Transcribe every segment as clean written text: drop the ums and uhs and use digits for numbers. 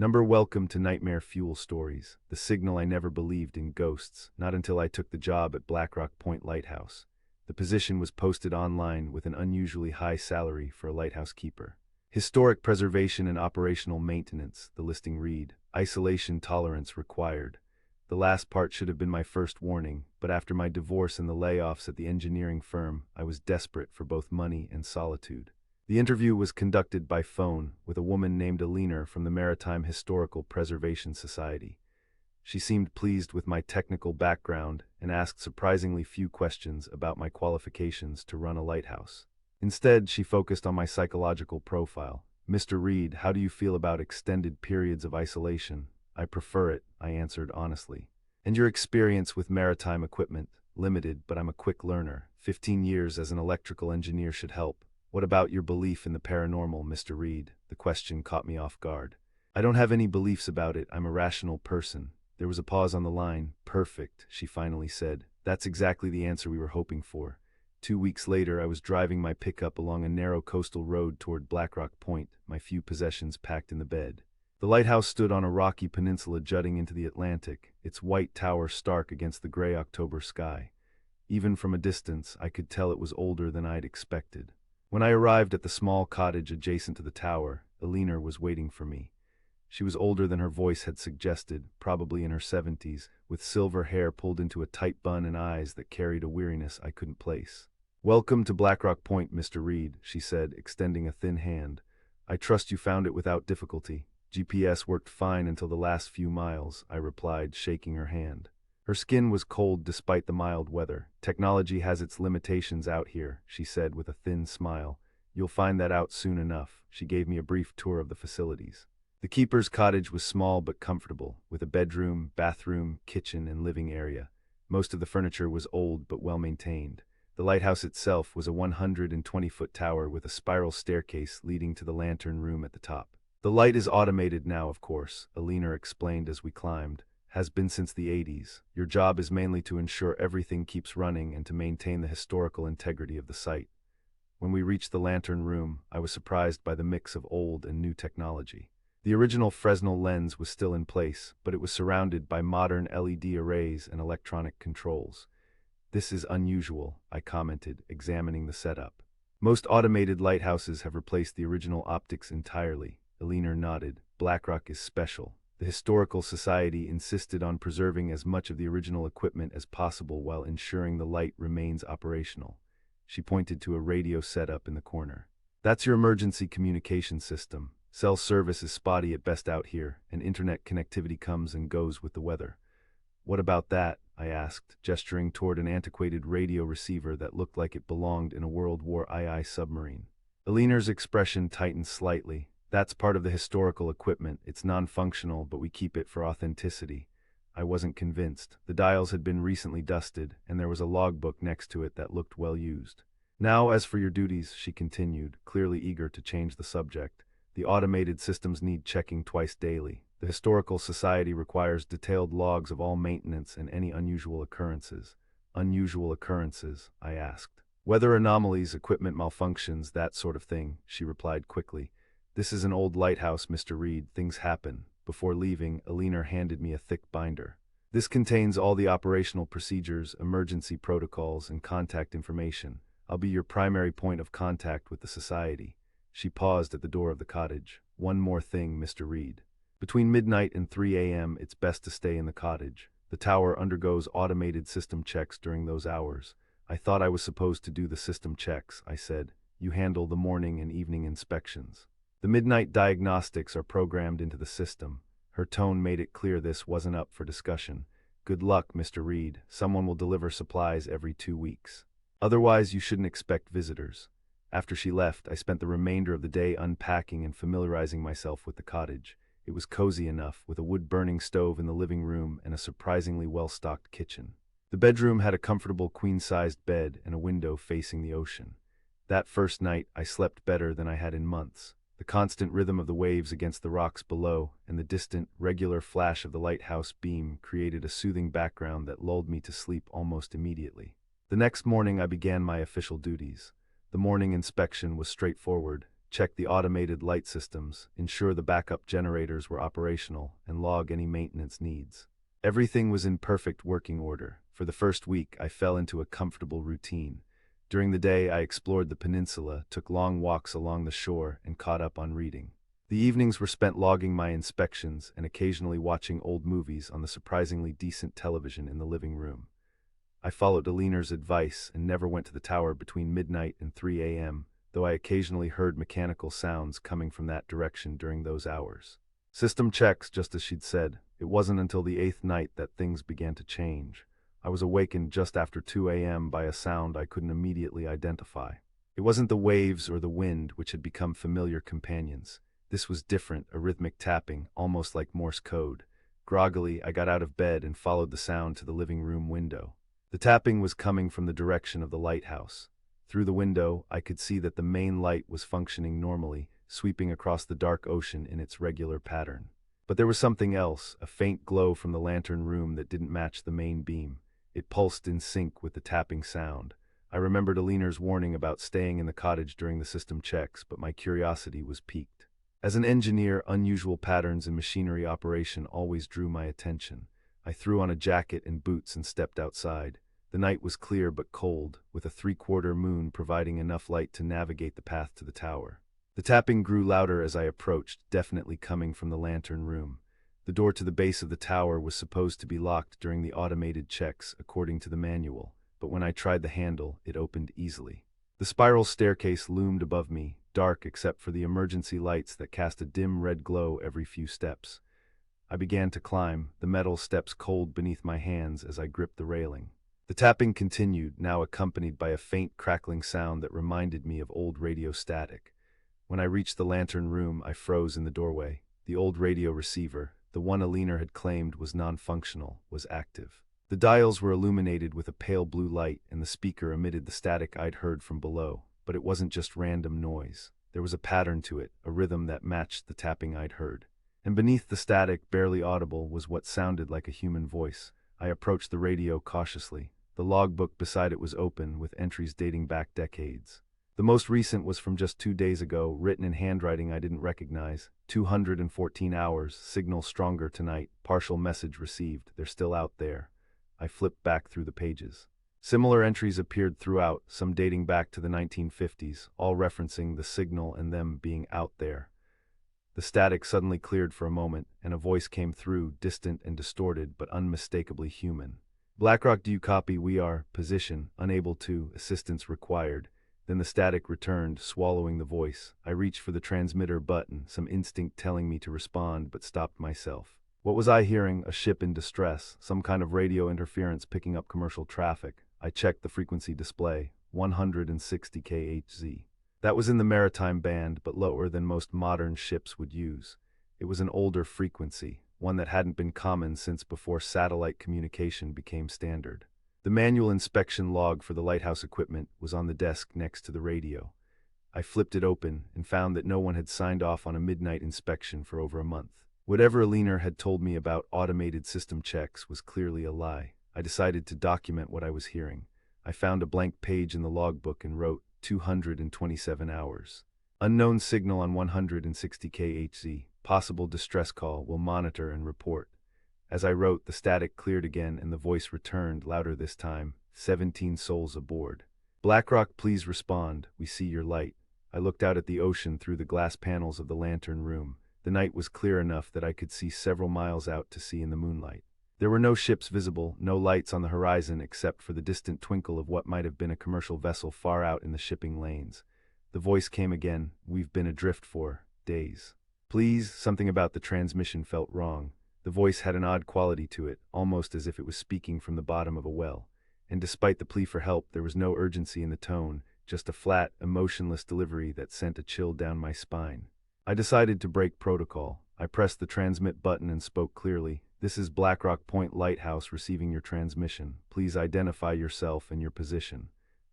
Welcome to Nightmare Fuel Stories, the signal I never believed in ghosts, not until I took the job at Blackrock Point Lighthouse. The position was posted online with an unusually high salary for a lighthouse keeper. Historic preservation and operational maintenance, the listing read. Isolation tolerance required. The last part should have been my first warning, but after my divorce and the layoffs at the engineering firm, I was desperate for both money and solitude. The interview was conducted by phone with a woman named Alina from the Maritime Historical Preservation Society. She seemed pleased with my technical background and asked surprisingly few questions about my qualifications to run a lighthouse. Instead, she focused on my psychological profile. "Mr. Reed, how do you feel about extended periods of isolation?" "I prefer it," I answered honestly. "And your experience with maritime equipment?" "Limited, but I'm a quick learner. 15 years as an electrical engineer should help." "What about your belief in the paranormal, Mr. Reed?" The question caught me off guard. "I don't have any beliefs about it. I'm a rational person." There was a pause on the line. "Perfect," she finally said. "That's exactly the answer we were hoping for." 2 weeks later, I was driving my pickup along a narrow coastal road toward Blackrock Point, my few possessions packed in the bed. The lighthouse stood on a rocky peninsula jutting into the Atlantic, its white tower stark against the gray October sky. Even from a distance, I could tell it was older than I'd expected. When I arrived at the small cottage adjacent to the tower, Alina was waiting for me. She was older than her voice had suggested, probably in her 70s, with silver hair pulled into a tight bun and eyes that carried a weariness I couldn't place. "Welcome to Blackrock Point, Mr. Reed," she said, extending a thin hand. "I trust you found it without difficulty." "GPS worked fine until the last few miles," I replied, shaking her hand. Her skin was cold despite the mild weather. "Technology has its limitations out here," she said with a thin smile. "You'll find that out soon enough." She gave me a brief tour of the facilities. The keeper's cottage was small but comfortable, with a bedroom, bathroom, kitchen, and living area. Most of the furniture was old but well maintained. The lighthouse itself was a 120-foot tower with a spiral staircase leading to the lantern room at the top. "The light is automated now, of course," Alina explained as we climbed. "Has been since the 80s. Your job is mainly to ensure everything keeps running and to maintain the historical integrity of the site." When we reached the lantern room, I was surprised by the mix of old and new technology. The original Fresnel lens was still in place, but it was surrounded by modern LED arrays and electronic controls. "This is unusual," I commented, examining the setup. "Most automated lighthouses have replaced the original optics entirely." Alina nodded. "Blackrock is special. The Historical Society insisted on preserving as much of the original equipment as possible while ensuring the light remains operational." She pointed to a radio setup in the corner. "That's your emergency communication system. Cell service is spotty at best out here, and internet connectivity comes and goes with the weather." "What about that?" I asked, gesturing toward an antiquated radio receiver that looked like it belonged in a World War II submarine. Alina's expression tightened slightly. "That's part of the historical equipment. It's non-functional, but we keep it for authenticity." I wasn't convinced. The dials had been recently dusted, and there was a logbook next to it that looked well used. "Now, as for your duties," she continued, clearly eager to change the subject. "The automated systems need checking twice daily. The Historical Society requires detailed logs of all maintenance and any unusual occurrences." "Unusual occurrences?" I asked. "Weather anomalies, equipment malfunctions, that sort of thing," she replied quickly. "This is an old lighthouse, Mr. Reed. Things happen." Before leaving, Alina handed me a thick binder. "This contains all the operational procedures, emergency protocols, and contact information. I'll be your primary point of contact with the Society." She paused at the door of the cottage. "One more thing, Mr. Reed. Between midnight and 3 a.m., it's best to stay in the cottage. The tower undergoes automated system checks during those hours." "I thought I was supposed to do the system checks," I said. "You handle the morning and evening inspections." "The midnight diagnostics are programmed into the system." Her tone made it clear this wasn't up for discussion. "Good luck, Mr. Reed. Someone will deliver supplies every 2 weeks. Otherwise, you shouldn't expect visitors." After she left, I spent the remainder of the day unpacking and familiarizing myself with the cottage. It was cozy enough, with a wood-burning stove in the living room and a surprisingly well-stocked kitchen. The bedroom had a comfortable queen-sized bed and a window facing the ocean. That first night, I slept better than I had in months. The constant rhythm of the waves against the rocks below and the distant, regular flash of the lighthouse beam created a soothing background that lulled me to sleep almost immediately. The next morning I began my official duties. The morning inspection was straightforward. check the automated light systems, ensure the backup generators were operational, and log any maintenance needs. Everything was in perfect working order. For the first week, I fell into a comfortable routine. During the day, I explored the peninsula, took long walks along the shore, and caught up on reading. The evenings were spent logging my inspections and occasionally watching old movies on the surprisingly decent television in the living room. I followed Aliner's advice and never went to the tower between midnight and 3 a.m., though I occasionally heard mechanical sounds coming from that direction during those hours. System checks, just as she'd said. It wasn't until the 8th night that things began to change. I was awakened just after 2 a.m. by a sound I couldn't immediately identify. It wasn't the waves or the wind which had become familiar companions. This was different, a rhythmic tapping, almost like Morse code. Groggily, I got out of bed and followed the sound to the living room window. The tapping was coming from the direction of the lighthouse. Through the window, I could see that the main light was functioning normally, sweeping across the dark ocean in its regular pattern. But there was something else, a faint glow from the lantern room that didn't match the main beam. It pulsed in sync with the tapping sound. I remembered Aliner's warning about staying in the cottage during the system checks, but my curiosity was piqued. As an engineer, unusual patterns in machinery operation always drew my attention. I threw on a jacket and boots and stepped outside. The night was clear but cold, with a 3/4 moon providing enough light to navigate the path to the tower. The tapping grew louder as I approached, definitely coming from the lantern room. The door to the base of the tower was supposed to be locked during the automated checks, according to the manual, but when I tried the handle, it opened easily. The spiral staircase loomed above me, dark except for the emergency lights that cast a dim red glow every few steps. I began to climb, the metal steps cold beneath my hands as I gripped the railing. The tapping continued, now accompanied by a faint crackling sound that reminded me of old radio static. When I reached the lantern room, I froze in the doorway. The old radio receiver, the one Aliner had claimed was non-functional, was active. The dials were illuminated with a pale blue light, and the speaker emitted the static I'd heard from below. But it wasn't just random noise. There was a pattern to it, a rhythm that matched the tapping I'd heard. And beneath the static, barely audible, was what sounded like a human voice. I approached the radio cautiously. The logbook beside it was open, with entries dating back decades. The most recent was from just 2 days ago, written in handwriting I didn't recognize. 214 hours, signal stronger tonight, partial message received, they're still out there. I flipped back through the pages. Similar entries appeared throughout, some dating back to the 1950s, all referencing the signal and them being out there. The static suddenly cleared for a moment, and a voice came through, distant and distorted, but unmistakably human. "Blackrock, do you copy? We are. Position. Unable to. Assistance required." Then the static returned, swallowing the voice. I reached for the transmitter button, some instinct telling me to respond, but stopped myself. What was I hearing? A ship in distress, some kind of radio interference picking up commercial traffic. I checked the frequency display, 160 kHz. That was in the maritime band, but lower than most modern ships would use. It was an older frequency, one that hadn't been common since before satellite communication became standard. The manual inspection log for the lighthouse equipment was on the desk next to the radio. I flipped it open and found that no one had signed off on a midnight inspection for over a month. Whatever Aliner had told me about automated system checks was clearly a lie. I decided to document what I was hearing. I found a blank page in the logbook and wrote 227 hours. Unknown signal on 160 kHz. Possible distress call. Will monitor and report. As I wrote, the static cleared again and the voice returned, louder this time. 17 souls aboard. "Blackrock, please respond. We see your light." I looked out at the ocean through the glass panels of the lantern room. The night was clear enough that I could see several miles out to sea in the moonlight. There were no ships visible, no lights on the horizon except for the distant twinkle of what might have been a commercial vessel far out in the shipping lanes. The voice came again. "We've been adrift for days. Please." Something about the transmission felt wrong. The voice had an odd quality to it, almost as if it was speaking from the bottom of a well. And despite the plea for help, there was no urgency in the tone, just a flat, emotionless delivery that sent a chill down my spine. I decided to break protocol. I pressed the transmit button and spoke clearly. "This is Blackrock Point Lighthouse receiving your transmission. Please identify yourself and your position."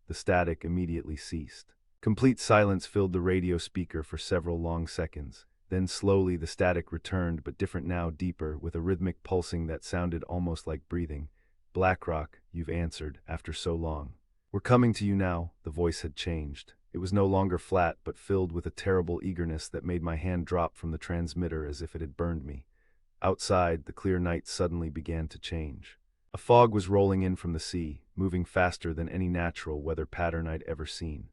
The static immediately ceased. Complete silence filled the radio speaker for several long seconds. Then slowly the static returned, but different now, deeper, with a rhythmic pulsing that sounded almost like breathing. "Blackrock, you've answered, after so long. We're coming to you now." The voice had changed. It was no longer flat, but filled with a terrible eagerness that made my hand drop from the transmitter as if it had burned me. Outside, the clear night suddenly began to change. A fog was rolling in from the sea, moving faster than any natural weather pattern I'd ever seen.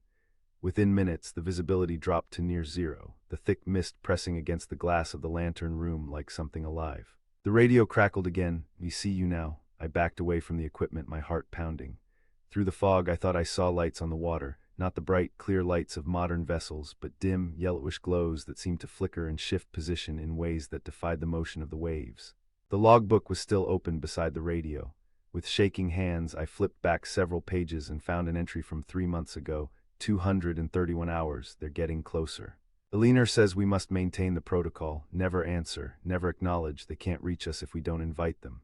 Within minutes, the visibility dropped to near zero, the thick mist pressing against the glass of the lantern room like something alive. The radio crackled again. "We see you now." I backed away from the equipment, my heart pounding. Through the fog, I thought I saw lights on the water, not the bright, clear lights of modern vessels, but dim, yellowish glows that seemed to flicker and shift position in ways that defied the motion of the waves. The logbook was still open beside the radio. With shaking hands, I flipped back several pages and found an entry from 3 months ago. 231 hours, they're getting closer. Eleanor says we must maintain the protocol, never answer, never acknowledge. They can't reach us if we don't invite them.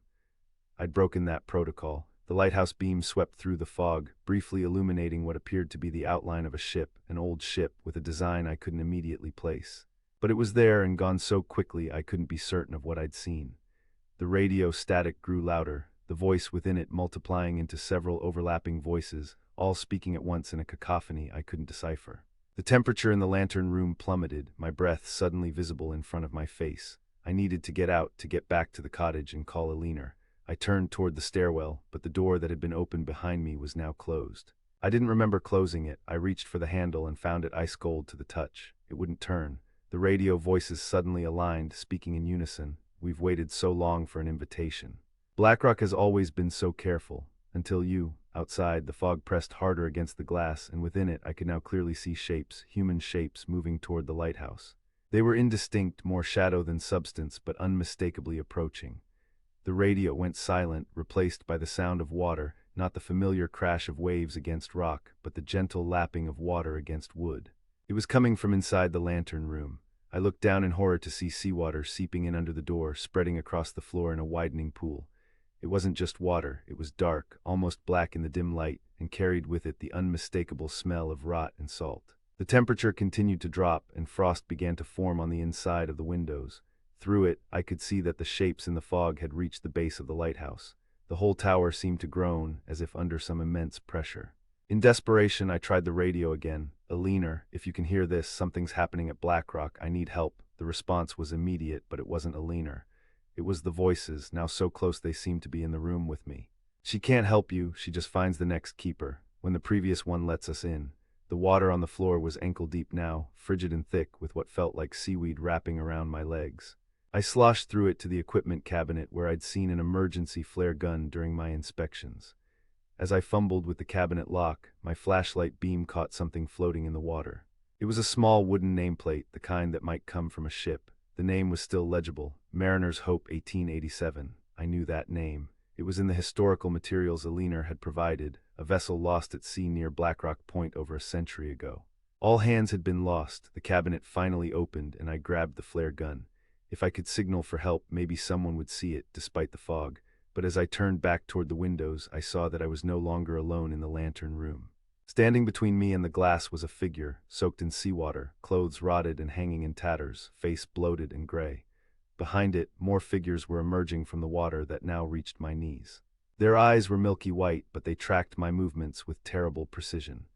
I'd broken that protocol. The lighthouse beam swept through the fog, briefly illuminating what appeared to be the outline of a ship, an old ship with a design I couldn't immediately place. But it was there and gone so quickly I couldn't be certain of what I'd seen. The radio static grew louder, the voice within it multiplying into several overlapping voices, all speaking at once in a cacophony I couldn't decipher. The temperature in the lantern room plummeted, my breath suddenly visible in front of my face. I needed to get out, to get back to the cottage and call Eleanor. I turned toward the stairwell, but the door that had been opened behind me was now closed. I didn't remember closing it. I reached for the handle and found it ice cold to the touch. It wouldn't turn. The radio voices suddenly aligned, speaking in unison. "We've waited so long for an invitation. BlackRock has always been so careful. Until you." Outside, the fog pressed harder against the glass, and within it I could now clearly see shapes, human shapes, moving toward the lighthouse. They were indistinct, more shadow than substance, but unmistakably approaching. The radio went silent, replaced by the sound of water, not the familiar crash of waves against rock, but the gentle lapping of water against wood. It was coming from inside the lantern room. I looked down in horror to see seawater seeping in under the door, spreading across the floor in a widening pool. It wasn't just water, it was dark, almost black in the dim light, and carried with it the unmistakable smell of rot and salt. The temperature continued to drop, and frost began to form on the inside of the windows. Through it, I could see that the shapes in the fog had reached the base of the lighthouse. The whole tower seemed to groan, as if under some immense pressure. In desperation, I tried the radio again. "Eleanor, if you can hear this, something's happening at BlackRock. I need help." The response was immediate, but it wasn't Eleanor. It was the voices, now so close they seemed to be in the room with me. "She can't help you, she just finds the next keeper. When the previous one lets us in." The water on the floor was ankle-deep now, frigid and thick, with what felt like seaweed wrapping around my legs. I sloshed through it to the equipment cabinet where I'd seen an emergency flare gun during my inspections. As I fumbled with the cabinet lock, my flashlight beam caught something floating in the water. It was a small wooden nameplate, the kind that might come from a ship. The name was still legible, Mariner's Hope 1887. I knew that name. It was in the historical materials Eleanor had provided, a vessel lost at sea near Blackrock Point over a century ago. All hands had been lost. The cabinet finally opened, and I grabbed the flare gun. If I could signal for help, maybe someone would see it, despite the fog. But as I turned back toward the windows, I saw that I was no longer alone in the lantern room. Standing between me and the glass was a figure, soaked in seawater, clothes rotted and hanging in tatters, face bloated and gray. Behind it, more figures were emerging from the water that now reached my knees. Their eyes were milky white, but they tracked my movements with terrible precision.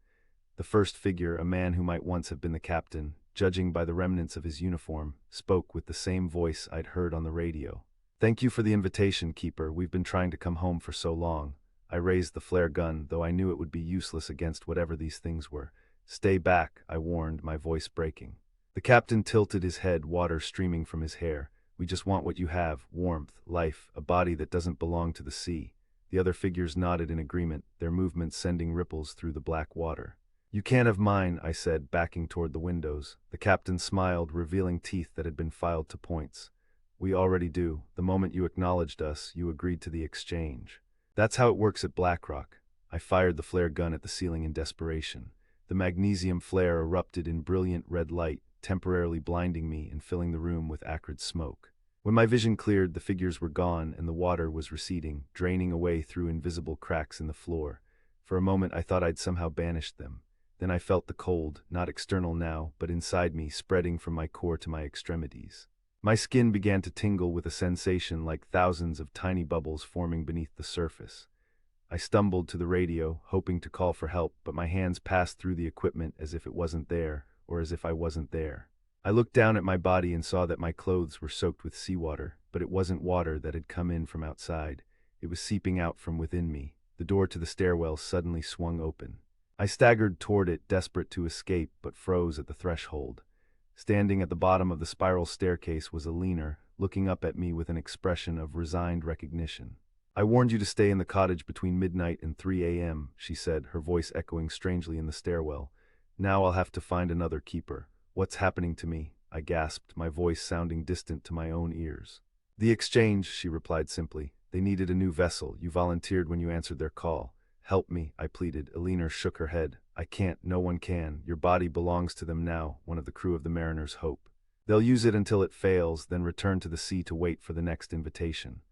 The first figure, a man who might once have been the captain, judging by the remnants of his uniform, spoke with the same voice I'd heard on the radio. "Thank you for the invitation, Keeper. We've been trying to come home for so long." I raised the flare gun, though I knew it would be useless against whatever these things were. "Stay back," I warned, my voice breaking. The captain tilted his head, water streaming from his hair. "We just want what you have, warmth, life, a body that doesn't belong to the sea." The other figures nodded in agreement, their movements sending ripples through the black water. "You can't have mine," I said, backing toward the windows. The captain smiled, revealing teeth that had been filed to points. "We already do. The moment you acknowledged us, you agreed to the exchange. That's how it works at BlackRock." I fired the flare gun at the ceiling in desperation. The magnesium flare erupted in brilliant red light, temporarily blinding me and filling the room with acrid smoke. When my vision cleared, the figures were gone and the water was receding, draining away through invisible cracks in the floor. For a moment I thought I'd somehow banished them. Then I felt the cold, not external now, but inside me, spreading from my core to my extremities. My skin began to tingle with a sensation like thousands of tiny bubbles forming beneath the surface. I stumbled to the radio, hoping to call for help, but my hands passed through the equipment as if it wasn't there, or as if I wasn't there. I looked down at my body and saw that my clothes were soaked with seawater, but it wasn't water that had come in from outside. It was seeping out from within me. The door to the stairwell suddenly swung open. I staggered toward it, desperate to escape, but froze at the threshold. Standing at the bottom of the spiral staircase was Alina, looking up at me with an expression of resigned recognition. "I warned you to stay in the cottage between midnight and 3 a.m., she said, her voice echoing strangely in the stairwell. "Now I'll have to find another keeper. What's happening to me?" I gasped, my voice sounding distant to my own ears. "The exchange," she replied simply. "They needed a new vessel. You volunteered when you answered their call." "Help me," I pleaded. Alina shook her head. "I can't. No one can. Your body belongs to them now," one of the crew of the Mariner's Hope. "They'll use it until it fails, then return to the sea to wait for the next invitation."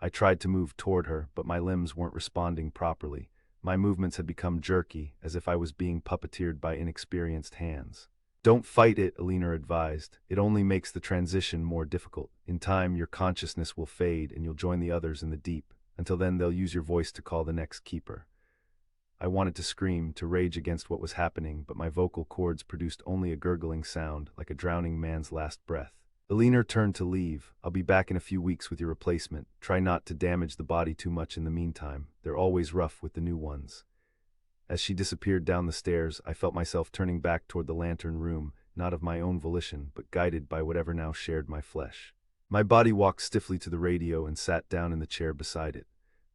I tried to move toward her, but my limbs weren't responding properly. My movements had become jerky, as if I was being puppeteered by inexperienced hands. "Don't fight it," Alina advised. "It only makes the transition more difficult. In time, your consciousness will fade and you'll join the others in the deep. Until then, they'll use your voice to call the next keeper." I wanted to scream, to rage against what was happening, but my vocal cords produced only a gurgling sound, like a drowning man's last breath. Alina turned to leave. "I'll be back in a few weeks with your replacement. Try not to damage the body too much in the meantime. They're always rough with the new ones." As she disappeared down the stairs, I felt myself turning back toward the lantern room, not of my own volition, but guided by whatever now shared my flesh. My body walked stiffly to the radio and sat down in the chair beside it.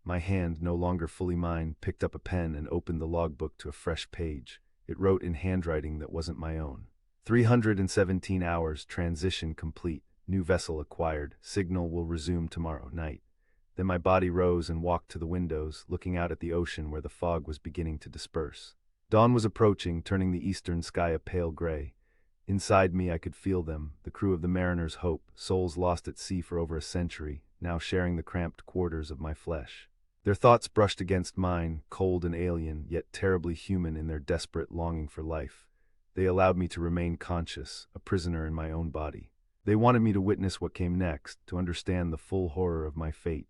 My hand, no longer fully mine, picked up a pen and opened the logbook to a fresh page. It wrote in handwriting that wasn't my own. 317 hours, transition complete, new vessel acquired, signal will resume tomorrow night. Then my body rose and walked to the windows, looking out at the ocean where the fog was beginning to disperse. Dawn was approaching, turning the eastern sky a pale gray. Inside me I could feel them, the crew of the Mariner's Hope, souls lost at sea for over a century, now sharing the cramped quarters of my flesh. Their thoughts brushed against mine, cold and alien, yet terribly human in their desperate longing for life. They allowed me to remain conscious, a prisoner in my own body. They wanted me to witness what came next, to understand the full horror of my fate.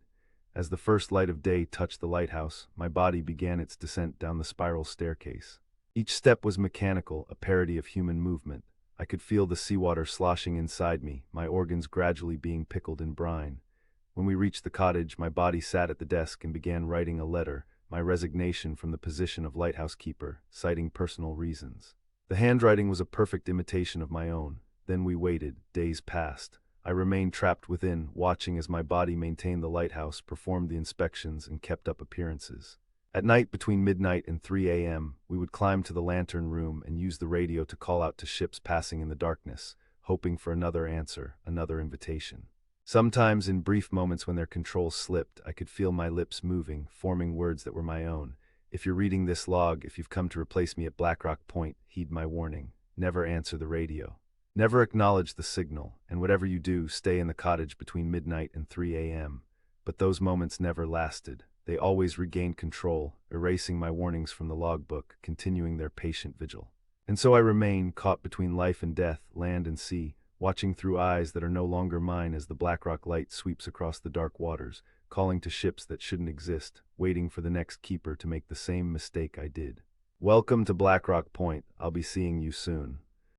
As the first light of day touched the lighthouse, my body began its descent down the spiral staircase. Each step was mechanical, a parody of human movement. I could feel the seawater sloshing inside me, my organs gradually being pickled in brine. When we reached the cottage, my body sat at the desk and began writing a letter, my resignation from the position of lighthouse keeper, citing personal reasons. The handwriting was a perfect imitation of my own. Then we waited. Days passed. I remained trapped within, watching as my body maintained the lighthouse, performed the inspections, and kept up appearances. At night, between midnight and 3 a.m., we would climb to the lantern room and use the radio to call out to ships passing in the darkness, hoping for another answer, another invitation. Sometimes, in brief moments when their control slipped, I could feel my lips moving, forming words that were my own. "If you're reading this log, if you've come to replace me at Blackrock Point, heed my warning. Never answer the radio. Never acknowledge the signal, and whatever you do, stay in the cottage between midnight and 3 a.m. But those moments never lasted. They always regained control, erasing my warnings from the logbook, continuing their patient vigil. And so I remain, caught between life and death, land and sea, watching through eyes that are no longer mine as the Blackrock light sweeps across the dark waters, calling to ships that shouldn't exist, waiting for the next keeper to make the same mistake I did. Welcome to Blackrock Point. I'll be seeing you soon.